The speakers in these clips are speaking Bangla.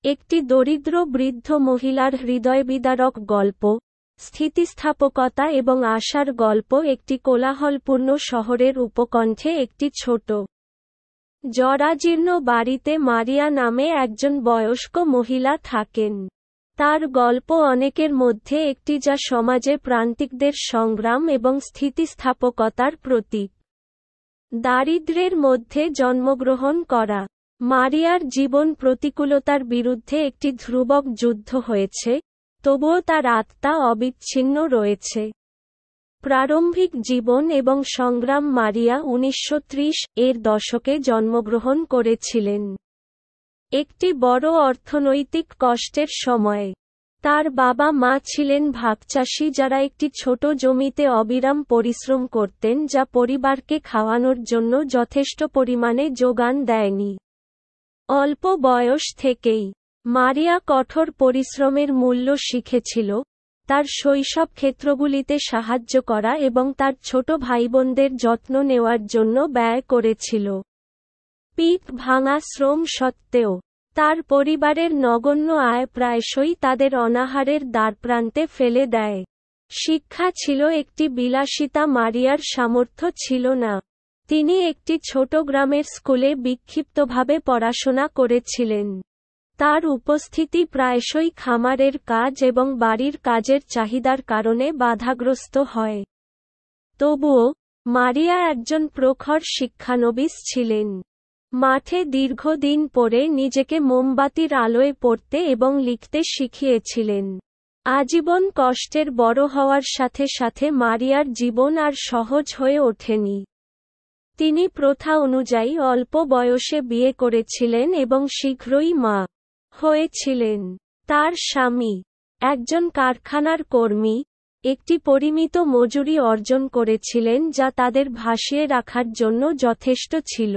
একটি দরিদ্র বৃদ্ধ মহিলার হৃদয়বিদারক গল্প, স্থিতিস্থাপকতা এবং আশার গল্প। একটি কোলাহলপূর্ণ শহরের উপকণ্ঠে একটি ছোট, জরাজীর্ণ বাড়িতে মারিয়া নামে একজন বয়স্ক মহিলা থাকেন। তার গল্প অনেকের মধ্যে একটি যা সমাজে প্রান্তিকদের সংগ্রাম এবং স্থিতিস্থাপকতার প্রতীক। দারিদ্র্যের মধ্যে জন্মগ্রহণ করা মারিয়ার জীবন প্রতিকূলতার বিরুদ্ধে একটি ধ্রুবক যুদ্ধ হয়েছে, তবুও তার আত্মা অবিচ্ছিন্ন রয়েছে। প্রারম্ভিক জীবন এবং সংগ্রাম মারিয়া 1930-এর দশকে জন্মগ্রহণ করেছিলেন। একটি বড় অর্থনৈতিক কষ্টের সময়ে। তার বাবা-মা ছিলেন ভাগচাষী যারা একটি ছোট জমিতে অবিরাম পরিশ্রম করতেন যা পরিবারকে খাওয়ানোর জন্য যথেষ্ট পরিমাণে যোগান দেয়নি। অল্প বয়স থেকেই মারিয়া কঠোর পরিশ্রমের মূল্য শিখেছিল, তার শৈশব ক্ষেত্রগুলিতে সাহায্য করা এবং তার ছোট ভাইবোনদের যত্ন নেওয়ার জন্য ব্যয় করেছিল। পিঠ ভাঙা শ্রম সত্ত্বেও, তার পরিবারের নগণ্য আয় প্রায়শই তাদের অনাহারের দ্বারপ্রান্তে ফেলে দেয়। শিক্ষা ছিল একটি বিলাসিতা মারিয়ার সামর্থ্য ছিল না। তিনি একটি ছোট গ্রামের স্কুলে বিক্ষিপ্তভাবে পড়াশোনা করেছিলেন। তার উপস্থিতি প্রায়শই খামারের কাজ এবং বাড়ির কাজের চাহিদার কারণে বাধাগ্রস্ত হয়। তবুও, মারিয়া একজন প্রখর শিক্ষানবিশ ছিলেন। মাঠে দীর্ঘদিন পরে নিজেকে মোমবাতির আলোয় পড়তে এবং লিখতে শিখিয়েছিলেন। আজীবন কষ্টের বড় হওয়ার সাথে সাথে মারিয়ার জীবন আর সহজ হয়ে ওঠেনি। তিনি প্রথা অনুযায়ী অল্প বয়সে বিয়ে করেছিলেন এবং শীঘ্রই মা হয়েছিলেন। তার স্বামী, একজন কারখানার কর্মী, একটি পরিমিত মজুরি অর্জন করেছিলেন যা তাদের ভাসিয়ে রাখার জন্য যথেষ্ট ছিল।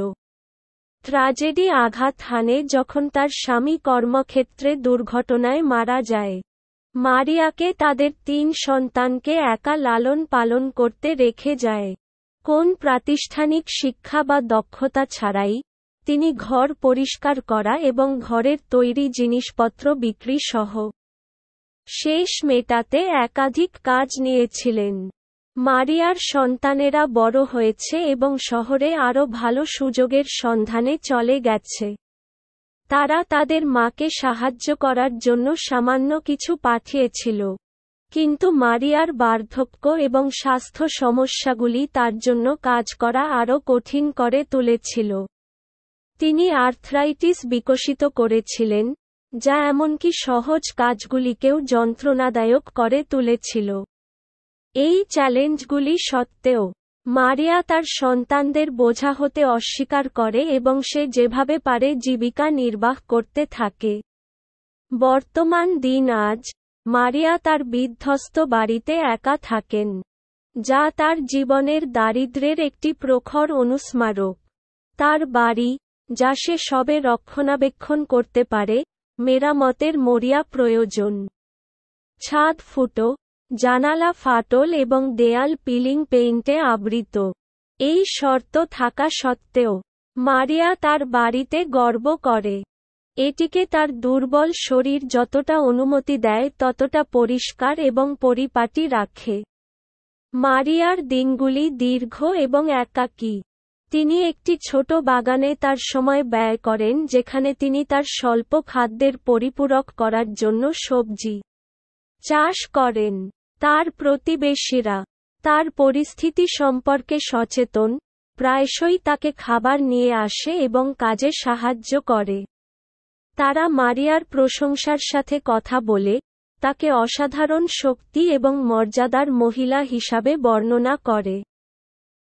ট্র্যাজেডি আঘাত হানে যখন তার স্বামী কর্মক্ষেত্রে দুর্ঘটনায় মারা যায়। মারিয়াকে তাদের 3 সন্তানকে একা লালন পালন করতে রেখে যায়। কোন প্রাতিষ্ঠানিক শিক্ষা বা দক্ষতা ছাড়াই, তিনি ঘর পরিষ্কার করা এবং ঘরের তৈরি জিনিসপত্র বিক্রি সহ শেষ মেটাতে একাধিক কাজ নিয়েছিলেন। মারিয়ার সন্তানেরা বড় হয়েছে এবং শহরে আরও ভালো সুযোগের সন্ধানে চলে গেছে। তারা তাদের মাকে সাহায্য করার জন্য সামান্য কিছু পাঠিয়েছিল। কিন্তু মারিয়ার বার্ধক্য এবং স্বাস্থ্য সমস্যাগুলি তার জন্য কাজ করা আরও কঠিন করে তুলেছিল। তিনি আর্থ্রাইটিস বিকশিত করেছিলেন, যা এমনকি সহজ কাজগুলিকেও যন্ত্রণাদায়ক করে তুলেছিল। এই চ্যালেঞ্জগুলি সত্ত্বেও, মারিয়া তার সন্তানদের বোঝা হতে অস্বীকার করে এবং সে যেভাবে পারে জীবিকা নির্বাহ করতে থাকে। বর্তমান দিন আজ, মারিয়া তার বিধ্বস্ত বাড়িতে একা থাকেন, যা তার জীবনের দারিদ্র্যের একটি প্রখর অনুস্মারক। তার বাড়ি, যা সে সবে রক্ষণাবেক্ষণ করতে পারে, মেরামতের মরিয়া প্রয়োজন। ছাদ ফুটো, জানালা ফাটল এবং দেয়াল পিলিং পেইন্টে আবৃত। এই শর্ত থাকা সত্ত্বেও, মারিয়া তার বাড়িতে গর্ব করে। এটিকে তার দুর্বল শরীর যতটা অনুমতি দেয় ততটা পরিষ্কার এবং পরিপাটি রাখে। মারিয়ার দিনগুলি দীর্ঘ এবং একাকী। তিনি একটি ছোট বাগানে তার সময় ব্যয় করেন যেখানে তিনি তার স্বল্প খাদ্যের পরিপূরক করার জন্য সবজি চাষ করেন। তার প্রতিবেশীরা তার পরিস্থিতি সম্পর্কে সচেতন, প্রায়শই তাকে খাবার নিয়ে আসে এবং কাজে সাহায্য করে। তারা মারিয়ার প্রশংসার সাথে কথা বলে, তাকে অসাধারণ শক্তি এবং মর্যাদার মহিলা হিসাবে বর্ণনা করে।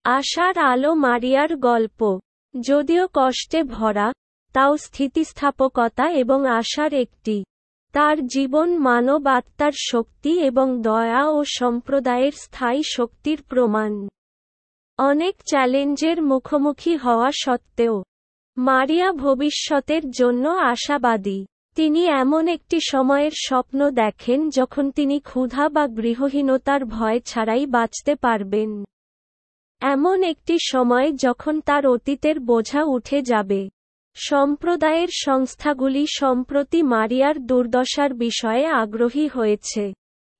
আশার আলো মারিয়ার গল্প, যদিও কষ্টে ভরা, তাও স্থিতিস্থাপকতা এবং আশার একটি। তার জীবন মানব আত্মার শক্তি এবং দয়া ও সম্প্রদায়ের স্থায়ী শক্তির প্রমাণ। অনেক চ্যালেঞ্জের মুখোমুখি হওয়া সত্ত্বেও, মারিয়া ভবিষ্যতের জন্য আশাবাদী। তিনি এমন একটি সময়ের স্বপ্ন দেখেন যখন তিনি ক্ষুধা বা গৃহহীনতার ভয় ছাড়াই বাঁচতে পারবেন। এমন একটি সময় যখন তার অতীতের বোঝা উঠে যাবে। সম্প্রদায়ের সংস্থাগুলি সম্প্রতি মারিয়ার দুর্দশার বিষয়ে আগ্রহী হয়েছে।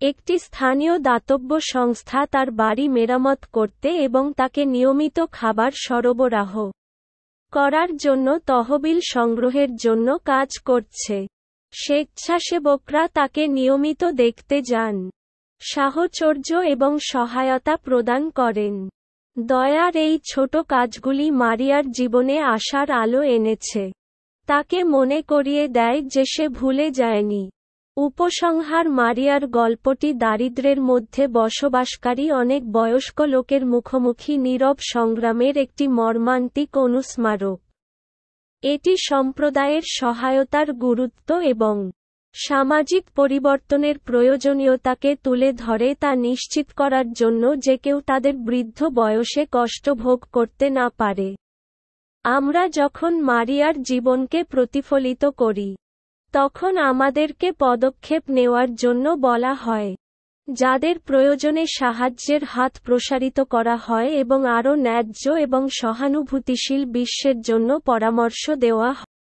একটি স্থানীয় দাতব্য সংস্থা তার বাড়ি মেরামত করতে এবং তাকে নিয়মিত খাবার সরবরাহ করার জন্য তহবিল সংগ্রহের জন্য কাজ করছে। স্বেচ্ছাসেবকরা তাকে নিয়মিত দেখতে যান, সাহচর্য এবং সহায়তা প্রদান করেন। দয়ার এই ছোট কাজগুলি মারিয়ার জীবনে আশার আলো এনেছে। তাকে মনে করিয়ে দেয় যে সে ভুলে যায়নি। উপসংহার মারিয়ার গল্পটি দারিদ্র্যের মধ্যে বসবাসকারী অনেক বয়স্ক লোকের মুখোমুখি নীরব সংগ্রামের একটি মর্মান্তিক অনুস্মারক। এটি সম্প্রদায়ের সহায়তার গুরুত্ব এবং সামাজিক পরিবর্তনের প্রয়োজনীয়তাকে তুলে ধরে তা নিশ্চিত করার জন্য যে কেউ তাদের বৃদ্ধ বয়সে কষ্ট ভোগ করতে না পারে। আমরা যখন মারিয়ার জীবনকে প্রতিফলিত করি, তখন আমাদেরকে পদক্ষেপ নেওয়ার জন্য বলা হয়, যাদের প্রয়োজনে সাহায্যের হাত প্রসারিত করা হয় এবং আরও ন্যায্য এবং সহানুভূতিশীল বিশ্বের জন্য পরামর্শ দেওয়া হয়।